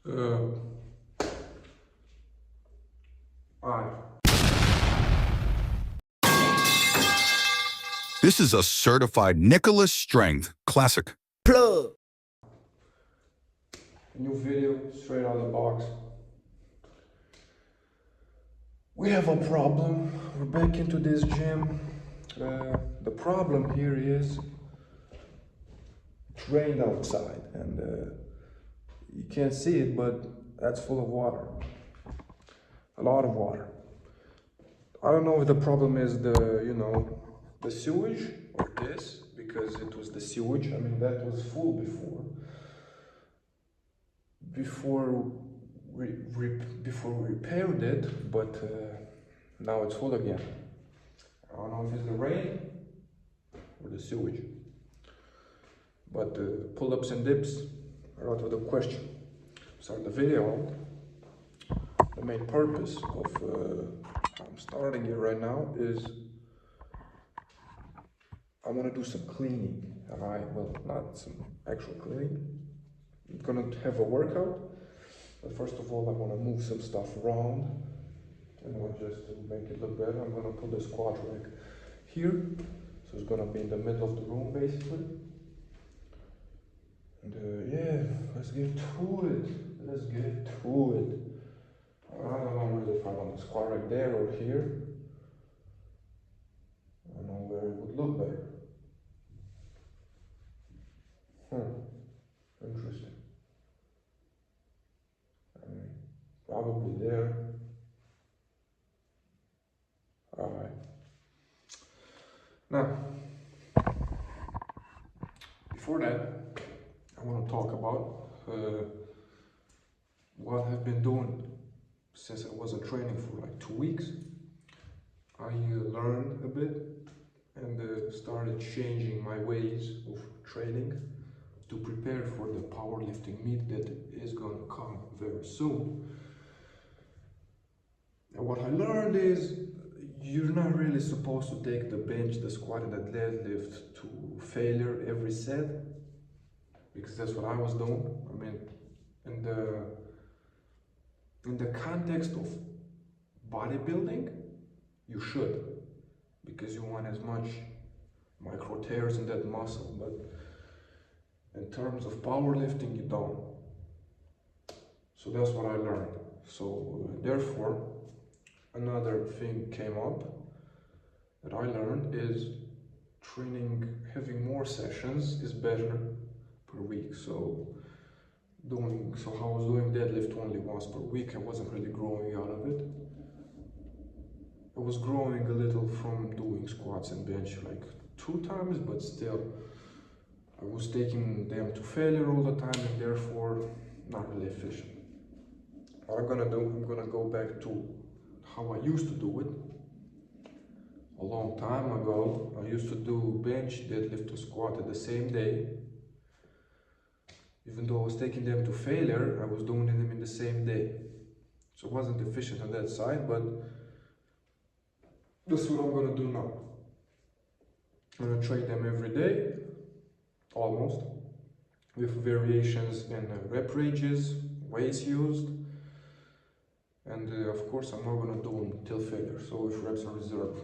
Alright. This is a certified Nicholas strength classic. Plug! New video straight out of the box. We have a problem. We're back into this gym. The problem here is it's rained outside and you can't see it, but that's full of water. A lot of water. I don't know if the problem is the sewage or this, because it was the sewage. I mean, that was full before we repaired it, but now it's full again. I don't know if it's the rain or the sewage, but pull-ups and dips are out of the question. Start the video. The main purpose of I'm starting it right now is I want to do some cleaning. Well, not some actual cleaning. I'm gonna have a workout, but first of all I want to move some stuff around, just to make it look better. I'm gonna put the squat rack here, so it's gonna be in the middle of the room basically. And yeah, let's get to it. I don't know really if I want the squat rack there or here. I don't know where it would look better. Interesting. I mean, probably there. Alright. Now, before that, I want to talk about what I've been doing since I wasn't training for like 2 weeks. I learned a bit and started changing my ways of training to prepare for the powerlifting meet that is going to come very soon. And what I learned is you're not really supposed to take the bench, the squat and the deadlift to failure every set, because that's what I was doing. I mean, in the context of bodybuilding, you should, because you want as much micro tears in that muscle, but in terms of powerlifting, you don't. So that's what I learned. So therefore, another thing came up that I learned is having more sessions is better per week. So I was doing deadlift only once per week. I wasn't really growing out of it. I was growing a little from doing squats and bench like 2 times, but still I was taking them to failure all the time and therefore not really efficient. What I'm gonna do, I'm gonna go back to how I used to do it. A long time ago, I used to do bench, deadlift, or squat at the same day. Even though I was taking them to failure, I was doing them in the same day. So it wasn't efficient on that side, but that's what I'm gonna do now. I'm gonna train them every day, almost, with variations in rep ranges, weights used, and of course I'm not gonna do them till failure, so if reps are reserved.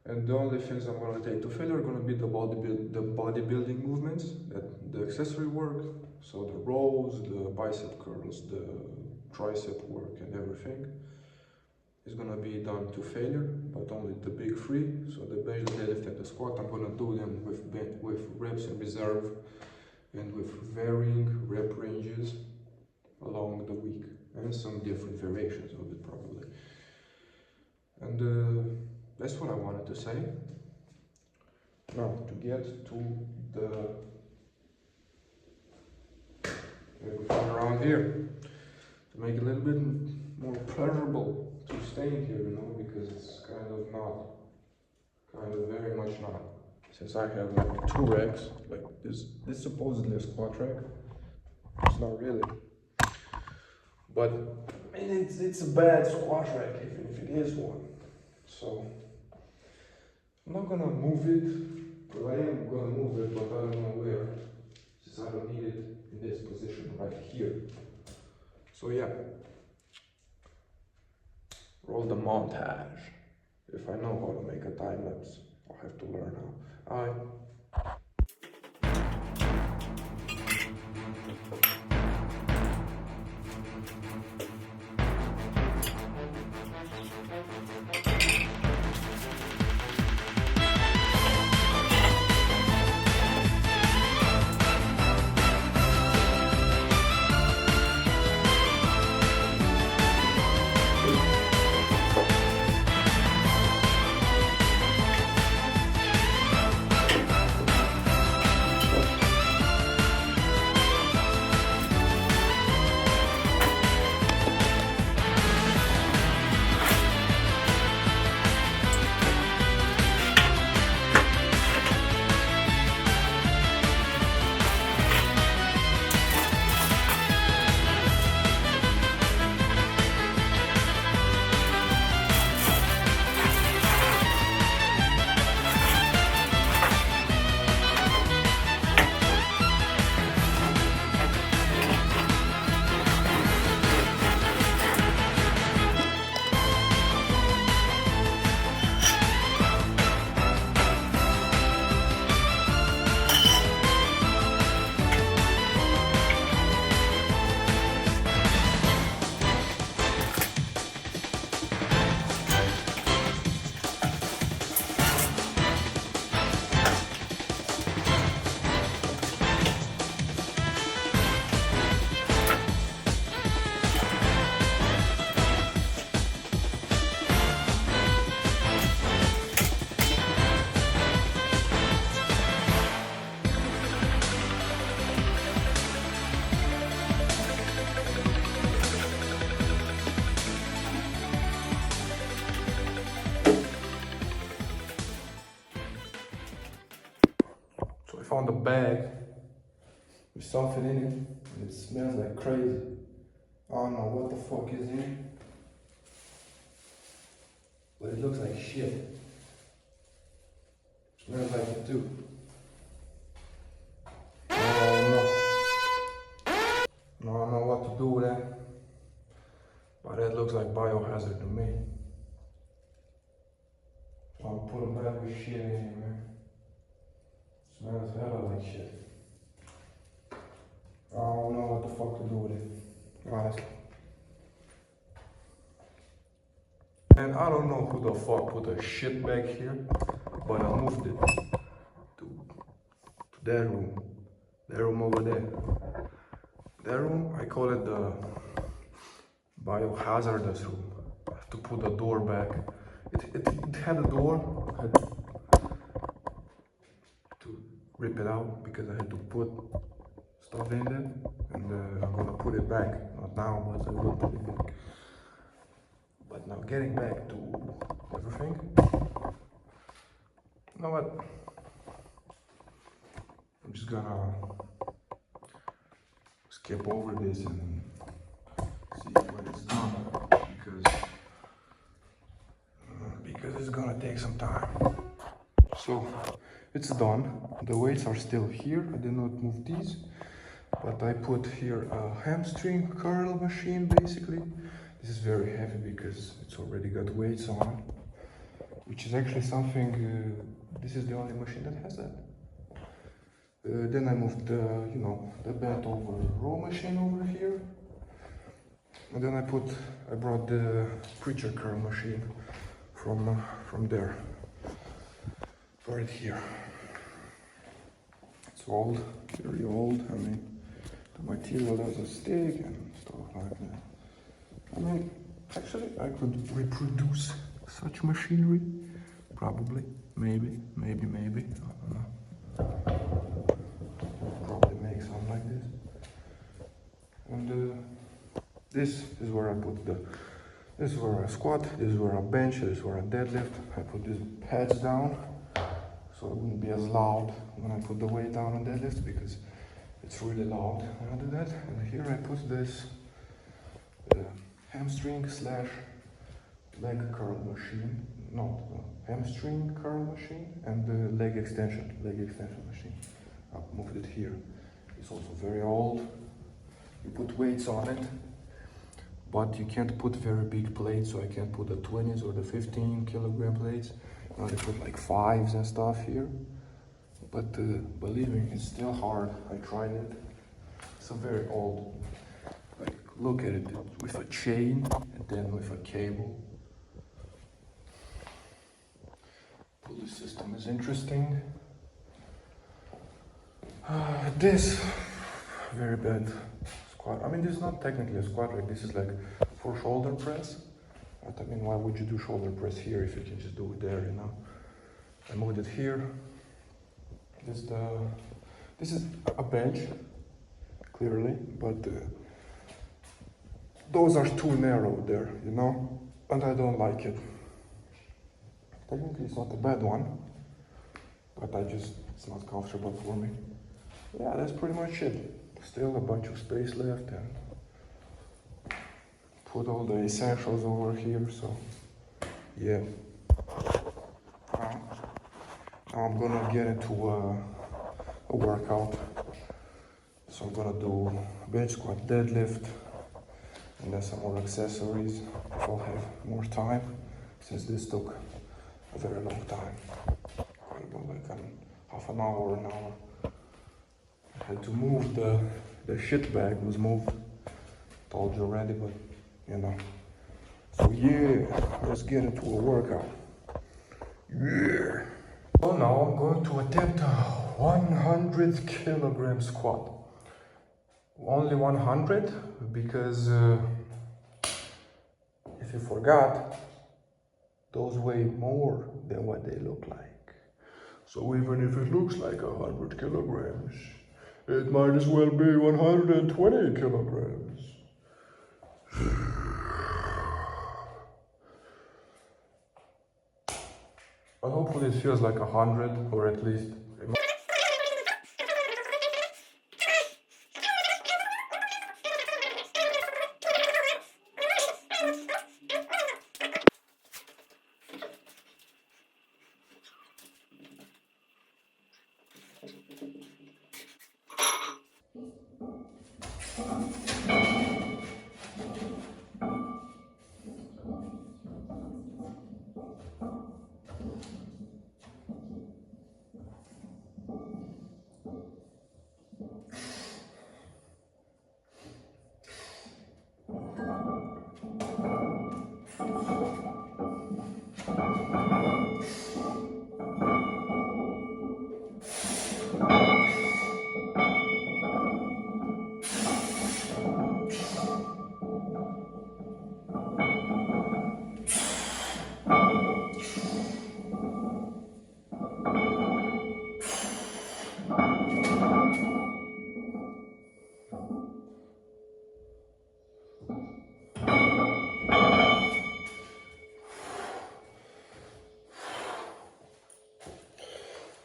And the only things I'm gonna take to failure are gonna be the bodybuilding movements, the accessory work, so the rows, the bicep curls, the tricep work and everything is gonna be done to failure, but only the big 3. So the bench, the deadlift and the squat, I'm gonna do them with reps in reserve and with varying rep ranges along the week, and some different variations of it probably. And that's what I wanted to say. Now, to get to everything around here, to make it a little bit more pleasurable to staying here, because it's kind of very much not. Since I have like 2 racks, like this supposedly a squat rack, it's not really. But I mean, it's a bad squat rack, even if it is one. So I'm not gonna move it, but I am gonna move it, but I don't know where, since I don't need right here. So yeah, roll the montage. If I know how to make a time lapse, I'll have to learn how. Alright. So I found a bag with something in it, and it smells like crazy. I don't know what the fuck is in it, but it looks like shit. Smells like it too. I don't know what to do with that, but that looks like biohazard to me. So I'll put a bag with shit in here, man. Smells hella like shit. I don't know what the fuck to do with it, honestly. And I don't know who the fuck put a shit bag here, but I moved it to that room over there. That room, I call it the biohazardous room. I have to put the door back. It had a door, I had to rip it out because I had to put stuff in it, and I'm gonna put it back. Not now, but I will put it back. But now getting back to everything. You know what? I'm just gonna skip over this and see when it's done, because it's gonna take some time. So it's done. The weights are still here. I did not move these, but I put here a hamstring curl machine basically. This is very heavy because it's already got weights on, which is actually something, this is the only machine that has that. Then I moved the bent over row machine over here. And then I brought the preacher curl machine from there. Right here. It's old, very old. I mean, the material doesn't stick and stuff like that. I mean, actually, I could reproduce such machinery. Probably, maybe. I don't know. Probably make something like this. And this is where I put this is where I squat, this is where I bench, this is where I deadlift. I put these pads down, so it wouldn't be as loud when I put the weight down on deadlift, because it's really loud when I do that. And here I put this hamstring / leg curl machine, hamstring curl machine, and the leg extension machine. I've moved it here. It's also very old. you put weights on it, but you can't put very big plates, so I can't put the 20s or the 15 kilogram plates. You know, they put like 5s and stuff here. But believe me, it's still hard. I tried it. It's a very old, like, look at it, with a chain and then with a cable. Pulley system is interesting. This, very bad squat. I mean, this is not technically a squat rack. This is like for shoulder press. But I mean, why would you do shoulder press here if you can just do it there, you know? I moved it here. This is a bench, clearly, but those are too narrow there, you know, and I don't like it. Technically, it's not a bad one, but it's not comfortable for me. Yeah, that's pretty much it. Still a bunch of space left, and put all the essentials over here, so yeah. Now I'm gonna get into a workout. So I'm gonna do bench squat, deadlift, and then some more accessories if I'll have more time, since this took a very long time. I don't know, like half an hour, an hour. I had to move the shit bag was moved. Told you already, but you know. So yeah, let's get into a workout. Yeah. So now I'm going to attempt a 100 kilogram squat. Only 100 because if you forgot, those weigh more than what they look like. So even if it looks like 100 kilograms, it might as well be 120 kilograms. But hopefully it feels like 100, or at least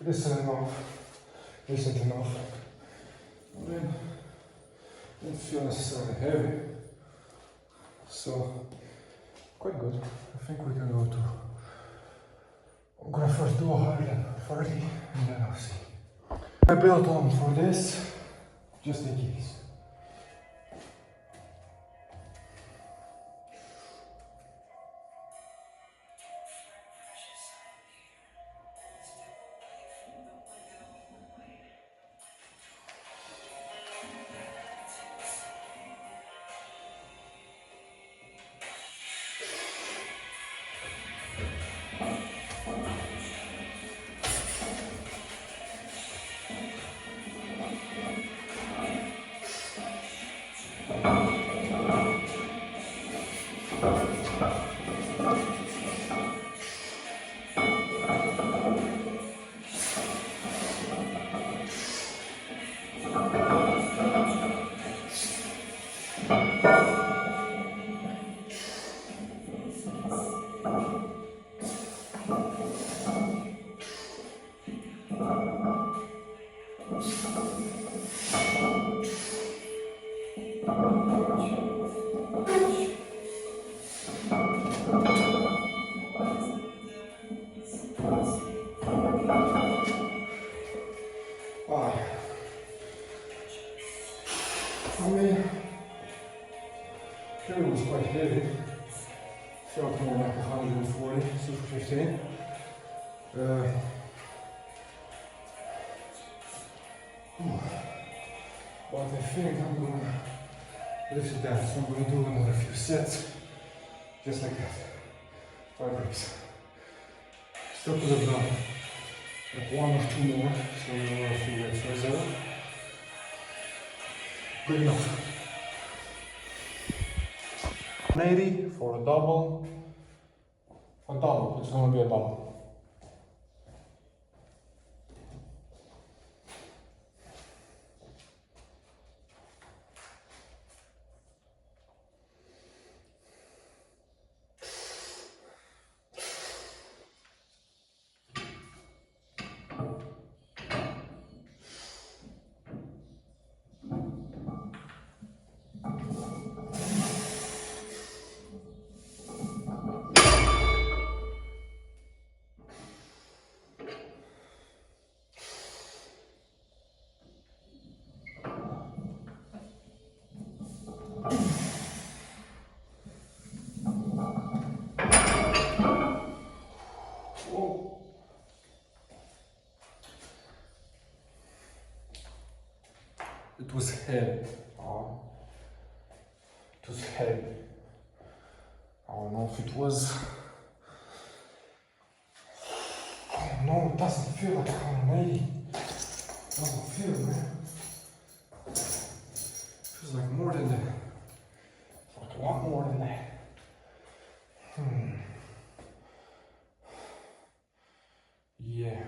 this isn't enough. I mean, it feels heavy, so quite good. I think we can go to. I'm gonna first do 130 and then I'll see. I built on for this, just in case. I mean, Carry was quite heavy. Felt more like 140, super 15. But I think I'm gonna lift it down, so I'm gonna do another few sets, just like that. 5 reps. Still could have done like 1 or 2 more, so another few reps reserve. Good enough. 180 for a double. A double, it's gonna be a double. It was heavy. It was heavy. I don't know if it was. Oh no, it doesn't feel like 180. It doesn't feel, man. It feels like more than that. Like a lot more than that. Yeah.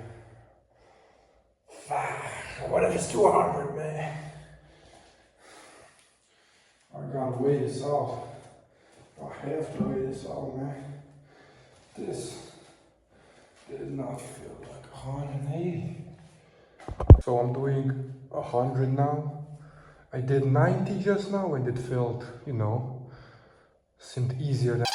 Fuck. What if it's 200, man? I gotta weigh this out. I have to weigh this out, man. This did not feel like 180. So I'm doing 100 now. I did 90 just now and it felt, you know, seemed easier than.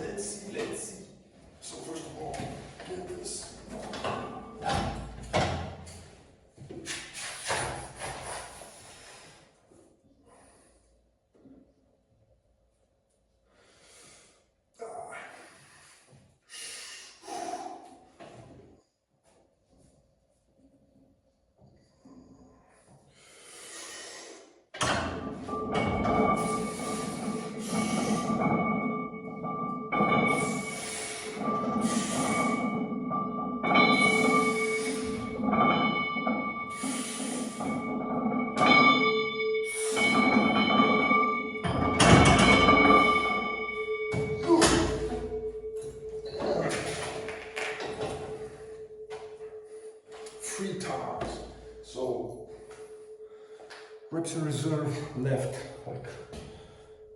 Let's see. So first of all, get this. Reps in reserve left, like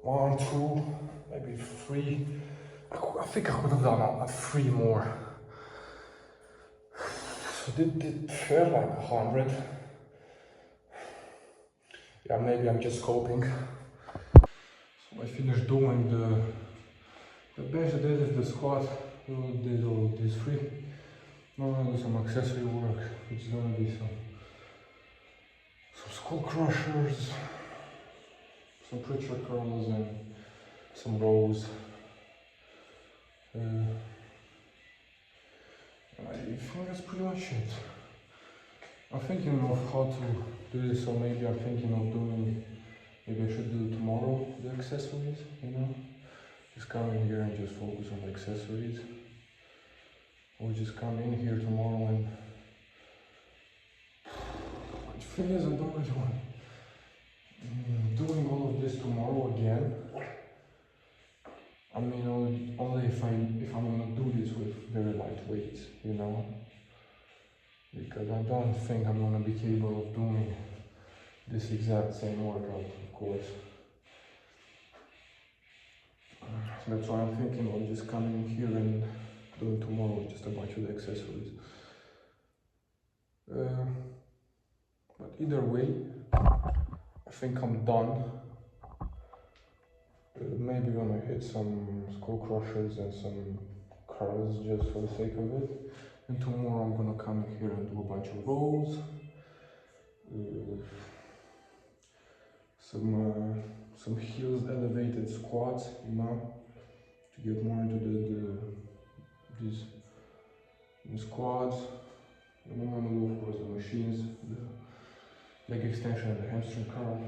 1, 2, maybe 3. I think I could have done 3 more. So did it feel like 100? Yeah, maybe I'm just coping. So I finished doing the bench. I did the squat. Did all these 3. Now I'm gonna do some accessory work. It's gonna be some skull crushers, some preacher curls and some rows. I think that's pretty much it. I'm thinking of how to do this, so maybe I'm thinking of doing, maybe I should do tomorrow the accessories, you know? Just come in here and just focus on the accessories. Or just come in here tomorrow and the thing is, I don't really want doing all of this tomorrow again. I mean, only if I'm gonna do this with very light weights, you know, because I don't think I'm gonna be capable of doing this exact same workout, of course. That's why I'm thinking of just coming here and doing tomorrow just a bunch of accessories. But either way, I think I'm done. Maybe gonna hit some skull crushers and some curls just for the sake of it. And tomorrow I'm gonna come here and do a bunch of rolls. Some heels elevated squats, you know, to get more into these squats. And I'm gonna do, of course, the machines, the leg extension and the hamstring curl.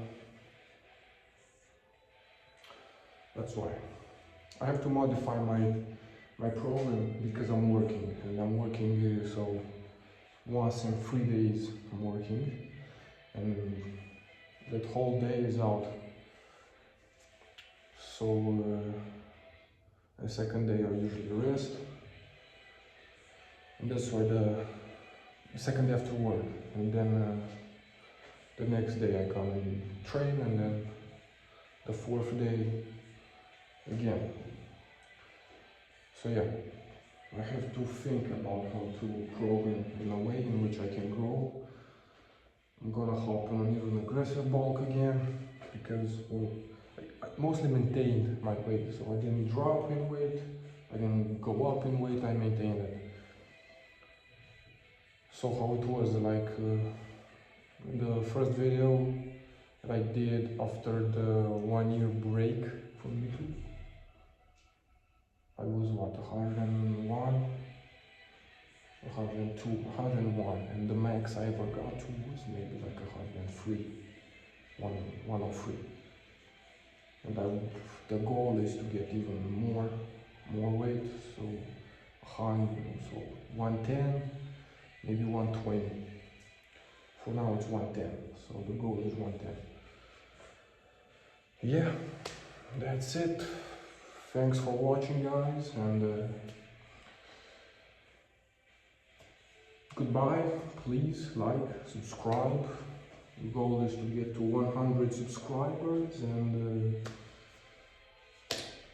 That's why I have to modify my program because I'm working, and I'm working so once in 3 days I'm working, and that whole day is out. So the second day I usually rest, and that's why the second day after work, and then the next day I come and train, and then the 4th day again. So yeah, I have to think about how to program in a way in which I can grow. I'm gonna hop on even aggressive bulk again, because I mostly maintained my weight, so I didn't drop in weight, I didn't go up in weight, I maintained it. So how it was like in the first video that I did after the 1 year break from YouTube, I was what, 101, 102, 101, and the max I ever got to was maybe like 103, 103. And the goal is to get even more weight, so high, so 110, maybe 120. For now it's 110, so the goal is 110. Yeah, that's it. Thanks for watching, guys, and goodbye. Please like, subscribe. The goal is to get to 100 subscribers, and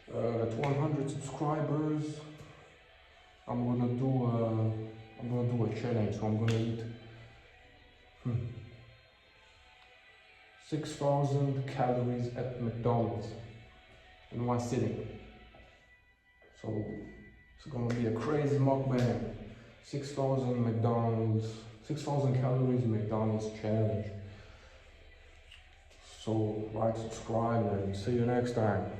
at 100 subscribers, I'm gonna do a challenge. So I'm gonna eat 6,000 calories at McDonald's in one sitting. So it's gonna be a crazy mukbang. 6,000 calories McDonald's challenge. So like, subscribe, and see you next time.